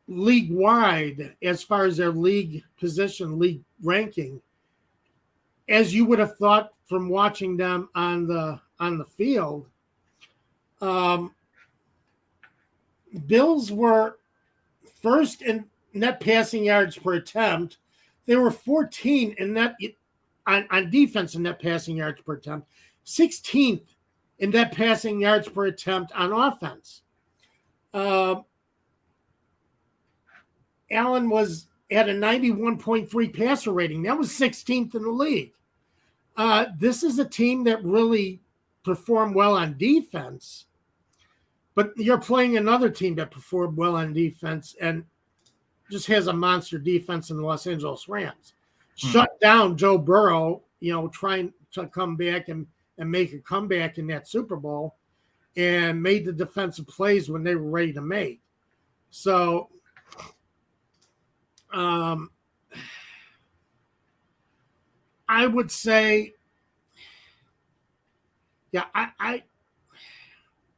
league-wide as far as their league position, league ranking, as you would have thought from watching them on the field. Bills were first in net passing yards per attempt. They were 14 in net on defense in net passing yards per attempt, 16th in net passing yards per attempt on offense. Allen had a 91.3 passer rating. That was 16th in the league. This is a team that really performed well on defense, but you're playing another team that performed well on defense and just has a monster defense in the Los Angeles Rams. Shut down Joe Burrow, trying to come back and make a comeback in that Super Bowl, and made the defensive plays when they were ready to make. So, I would say,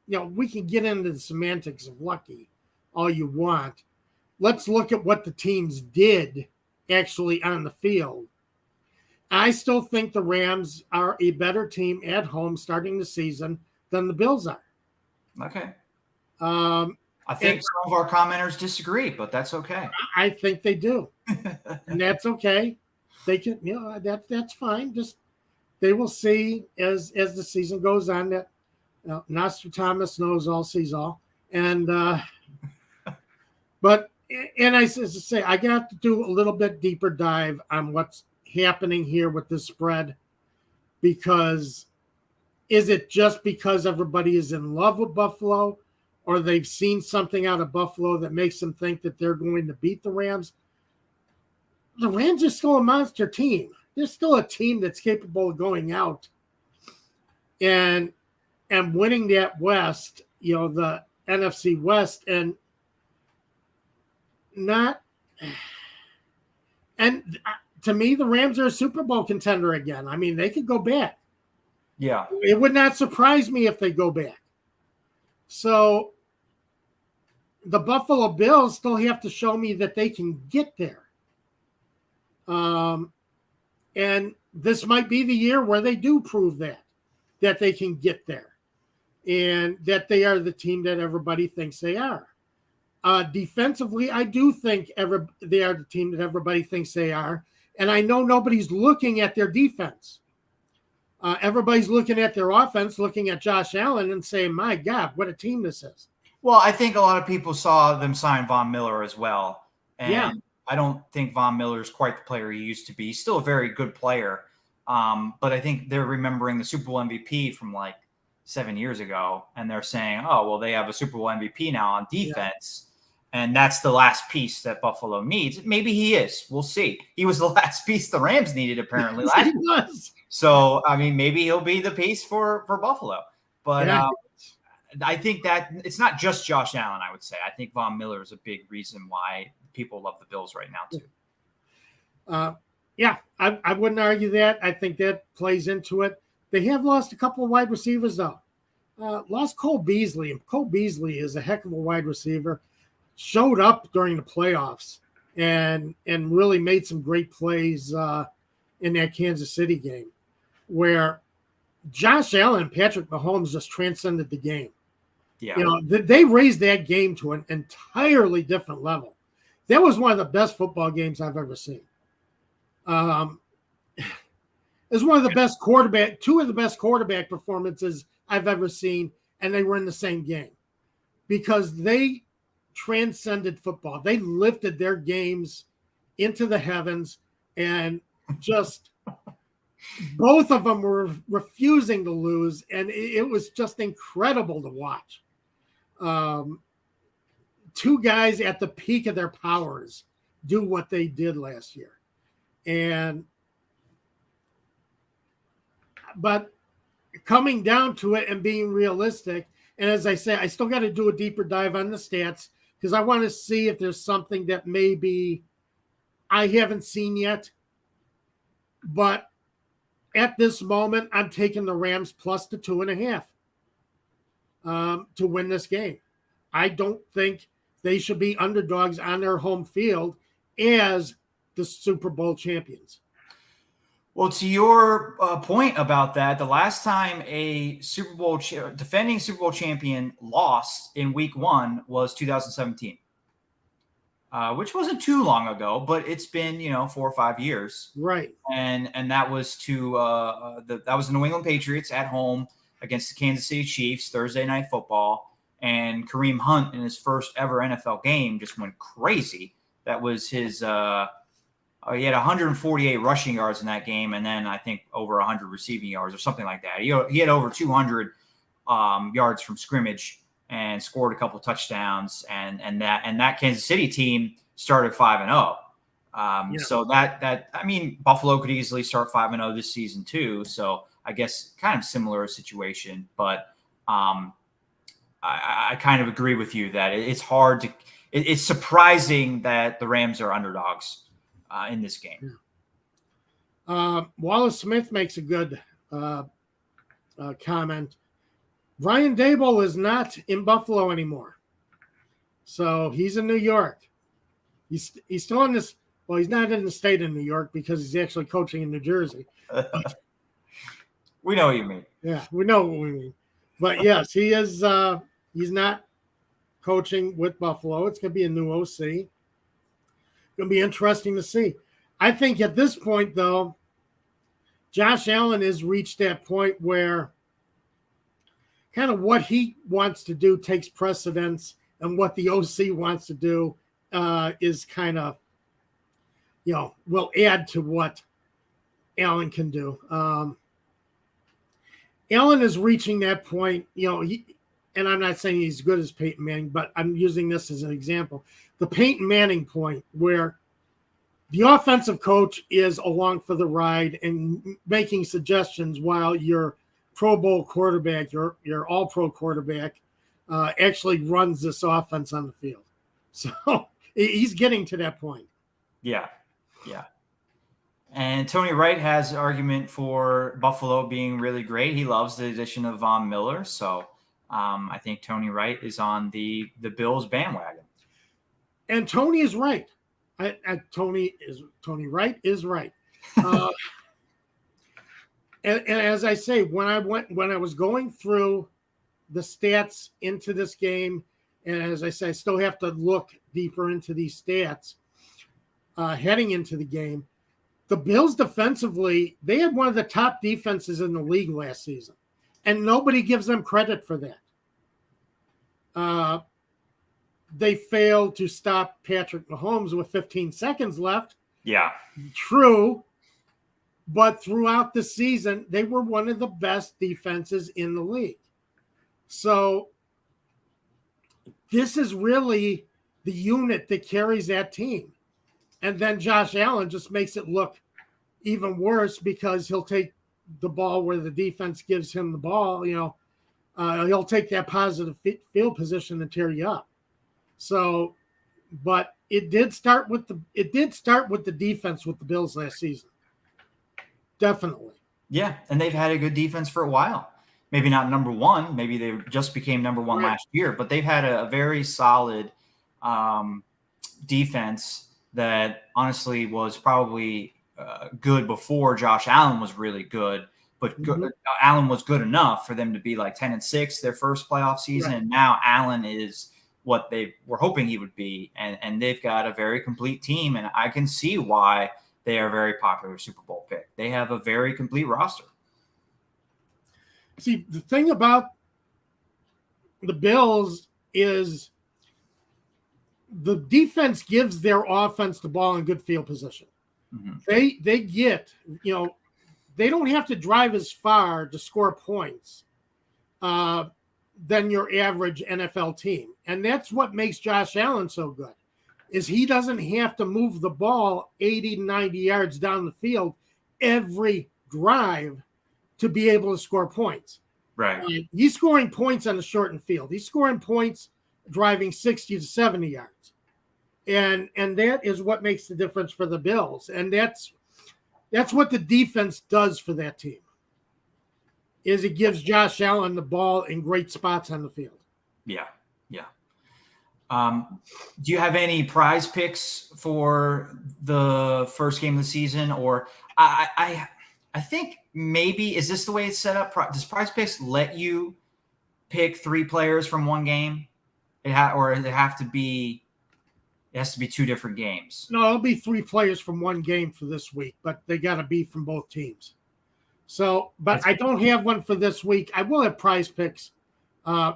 we can get into the semantics of lucky all you want. Let's look at what the teams did actually on the field. I still think the Rams are a better team at home starting the season than the Bills are. Okay. I think some of our commenters disagree, but that's okay. I think they do. And that's okay. They can, that's fine. Just they will see as the season goes on that Nostradamus knows all, sees all. And but I say I got to do a little bit deeper dive on what's happening here with this spread, because is it just because everybody is in love with Buffalo, or they've seen something out of Buffalo that makes them think that they're going to beat the Rams? The Rams are still a monster team. They're still a team that's capable of going out and winning that West, the NFC West, and to me, the Rams are a Super Bowl contender again. I mean, they could go back. Yeah. It would not surprise me if they go back. So the Buffalo Bills still have to show me that they can get there. And this might be the year where they do prove that they can get there and that they are the team that everybody thinks they are. Defensively, I do think they are the team that everybody thinks they are. And I know nobody's looking at their defense. Everybody's looking at their offense, looking at Josh Allen and saying, my God, what a team this is. Well, I think a lot of people saw them sign Von Miller as well. And yeah. I don't think Von Miller is quite the player he used to be. He's still a very good player. But I think they're remembering the Super Bowl MVP from like 7 years ago. And they're saying, oh, well, they have a Super Bowl MVP now on defense. Yeah. And that's the last piece that Buffalo needs. Maybe he is. We'll see. He was the last piece the Rams needed, apparently. Last year. So, I mean, maybe he'll be the piece for Buffalo. But I think that it's not just Josh Allen, I would say. I think Von Miller is a big reason why people love the Bills right now, too. I wouldn't argue that. I think that plays into it. They have lost a couple of wide receivers, though. Lost Cole Beasley. And Cole Beasley is a heck of a wide receiver. Showed up during the playoffs and really made some great plays in that Kansas City game where Josh Allen and Patrick Mahomes just transcended the game. Yeah. You know, they raised that game to an entirely different level. That was one of the best football games I've ever seen. It was one of the best two of the best quarterback performances I've ever seen, and they were in the same game because they transcended football. They lifted their games into the heavens, and just both of them were refusing to lose, and it was just incredible to watch. Two guys at the peak of their powers do what they did last year. But coming down to it and being realistic, and as I say, I still got to do a deeper dive on the stats because I want to see if there's something that maybe I haven't seen yet. But at this moment, I'm taking the Rams plus the 2.5 to win this game. I don't think they should be underdogs on their home field as the Super Bowl champions. Well, to your point about that, the last time a Super Bowl defending Super Bowl champion lost in Week 1 was 2017, which wasn't too long ago, but it's been 4 or 5 years, right? And that was to that was the New England Patriots at home against the Kansas City Chiefs Thursday Night Football, and Kareem Hunt in his first ever NFL game just went crazy. That was his. He had 148 rushing yards in that game, and then I think over 100 receiving yards or something like that. He had over 200 yards from scrimmage and scored a couple touchdowns. And that Kansas City team started 5-0. So that I mean, Buffalo could easily start 5-0 this season too. So I guess kind of similar situation, but I kind of agree with you that it's hard to. It's surprising that the Rams are underdogs in this game. Wallace Smith makes a good comment. Brian Daboll is not in Buffalo anymore. So he's in New York. He's still in this. Well, he's not in the state of New York because he's actually coaching in New Jersey. We know what you mean. Yeah, we know what we mean. But yes, he is. He's not coaching with Buffalo. It's going to be a new OC. Going to be interesting to see. I think at this point, though, Josh Allen has reached that point where kind of what he wants to do takes precedence, and what the OC wants to do is kind of, will add to what Allen can do. Allen is reaching that point, and I'm not saying he's as good as Peyton Manning, but I'm using this as an example. The Peyton Manning point where the offensive coach is along for the ride and making suggestions while your Pro Bowl quarterback, your all-pro quarterback, actually runs this offense on the field. So he's getting to that point. Yeah. And Tony Wright has an argument for Buffalo being really great. He loves the addition of Von Miller. So I think Tony Wright is on the Bills bandwagon. And Tony is right. Tony Wright is right. and as I say, when I was going through the stats into this game, and as I say, I still have to look deeper into these stats heading into the game. The Bills defensively, they had one of the top defenses in the league last season, and nobody gives them credit for that. They failed to stop Patrick Mahomes with 15 seconds left. Yeah. True. But throughout the season, they were one of the best defenses in the league. So this is really the unit that carries that team. And then Josh Allen just makes it look even worse because he'll take the ball where the defense gives him the ball. He'll take that positive field position and tear you up. So, but it did start with the defense with the Bills last season. Definitely. Yeah, and they've had a good defense for a while. Maybe not number one. Maybe they just became number one last year, but they've had a very solid defense that honestly was probably good before Josh Allen was really good. But Allen was good enough for them to be like 10-6 their first playoff season, and now Allen is what they were hoping he would be, and they've got a very complete team, and I can see why they are a very popular Super Bowl pick. They have a very complete roster. See, the thing about the Bills is the defense gives their offense the ball in good field position. Mm-hmm. They get, they don't have to drive as far to score points than your average NFL team. And that's what makes Josh Allen so good, is he doesn't have to move the ball 80 to 90 yards down the field every drive to be able to score points. Right. He's scoring points on the shortened field. He's scoring points driving 60 to 70 yards. And that is what makes the difference for the Bills. And that's what the defense does for that team, is it gives Josh Allen the ball in great spots on the field. Yeah. Do you have any prize picks for the first game of the season? Or I think maybe, is this the way it's set up? Does prize picks let you pick 3 players from one game? It has to be 2 different games. No, it'll be 3 players from one game for this week, but they got to be from both teams. So, but I don't have one for this week. I will have prize picks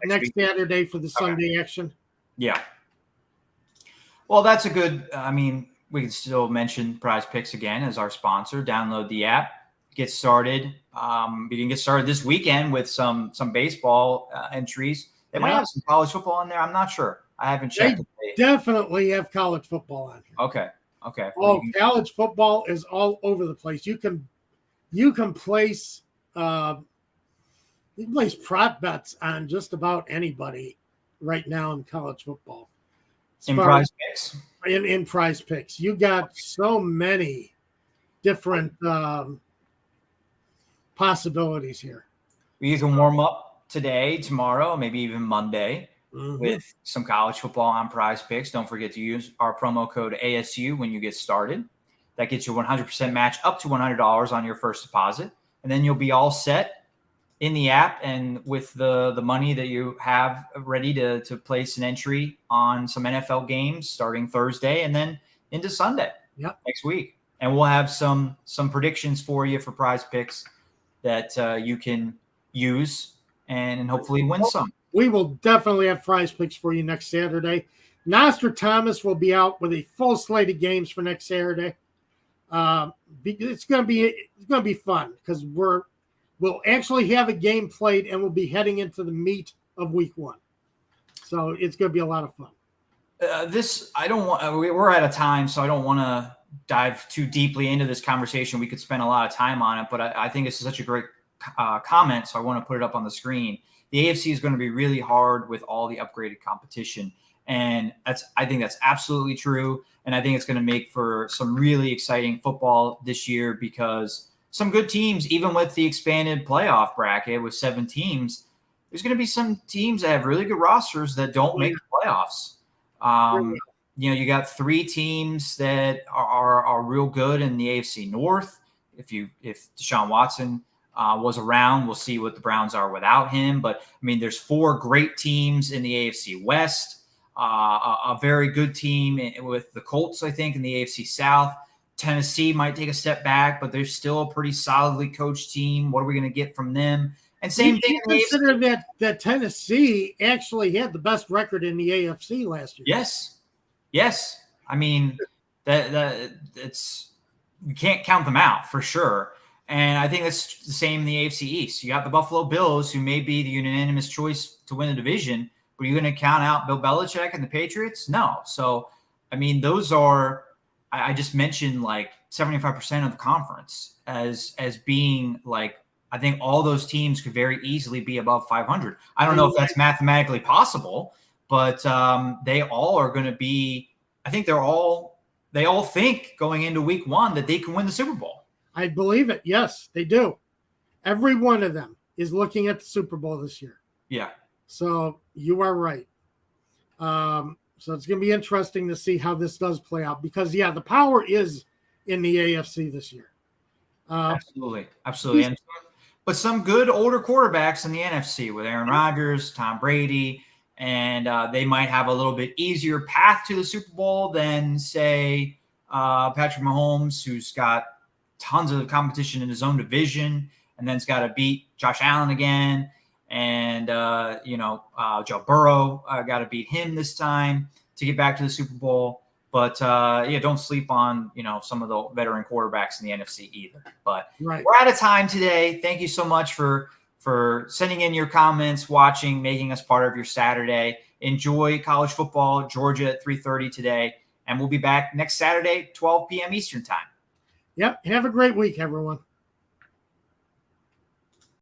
next Saturday for the Sunday action. Yeah. Well, that's a good, we can still mention Prize Picks again as our sponsor. Download the app, get started. You can get started this weekend with some baseball entries. They might have some college football in there. I'm not sure. I haven't checked. They definitely have college football on here. Okay. Oh, college football is all over the place. You can place prop bets on just about anybody right now in college football. In Prize Picks? In Prize Picks. You got so many different possibilities here. You can warm up today, tomorrow, maybe even Monday with some college football on Prize Picks. Don't forget to use our promo code ASU when you get started. That gets you 100% match up to $100 on your first deposit. And then you'll be all set in the app and with the money that you have ready to place an entry on some NFL games starting Thursday and then into Sunday next week. And we'll have some predictions for you for Prize Picks that you can use and hopefully win some. We will definitely have Prize Picks for you next Saturday. Nostradamus will be out with a full slate of games for next Saturday. It's going to be fun because we'll actually have a game played and we'll be heading into the meat of week 1. So it's going to be a lot of fun. We're out of time, so I don't want to dive too deeply into this conversation. We could spend a lot of time on it, but I think this is such a great comment, so I want to put it up on the screen. The AFC is going to be really hard with all the upgraded competition. And I think that's absolutely true. And I think it's going to make for some really exciting football this year because some good teams, even with the expanded playoff bracket with 7 teams, there's going to be some teams that have really good rosters that don't make the playoffs. You got 3 teams that are real good in the AFC North. If Deshaun Watson was around. We'll see what the Browns are without him. But, I mean, there's 4 great teams in the AFC West, a very good team with the Colts, I think, in the AFC South. Tennessee might take a step back, but they're still a pretty solidly coached team. What are we going to get from them? And same thing. You consider that Tennessee actually had the best record in the AFC last year. Yes. I mean, that it's you can't count them out for sure. And I think that's the same in the AFC East. You got the Buffalo Bills, who may be the unanimous choice to win the division, but are you going to count out Bill Belichick and the Patriots? No. So, I mean, those are. I just mentioned like 75% of the conference as being like, I think all those teams could very easily be above 500. I don't know if that's mathematically possible, but they all are going to be, I think they all think going into week 1 that they can win the Super Bowl. I believe it. Yes, they do. Every one of them is looking at the Super Bowl this year. Yeah. So you are right. So it's going to be interesting to see how this does play out because, the power is in the AFC this year. Absolutely. But some good older quarterbacks in the NFC with Aaron Rodgers, Tom Brady, and they might have a little bit easier path to the Super Bowl than, say, Patrick Mahomes, who's got tons of competition in his own division and then's got to beat Josh Allen again. And, Joe Burrow got to beat him this time to get back to the Super Bowl. But, don't sleep on, some of the veteran quarterbacks in the NFC either. But We're out of time today. Thank you so much for sending in your comments, watching, making us part of your Saturday. Enjoy college football, Georgia at 3:30 today. And we'll be back next Saturday, 12 p.m. Eastern time. Yep. Have a great week, everyone.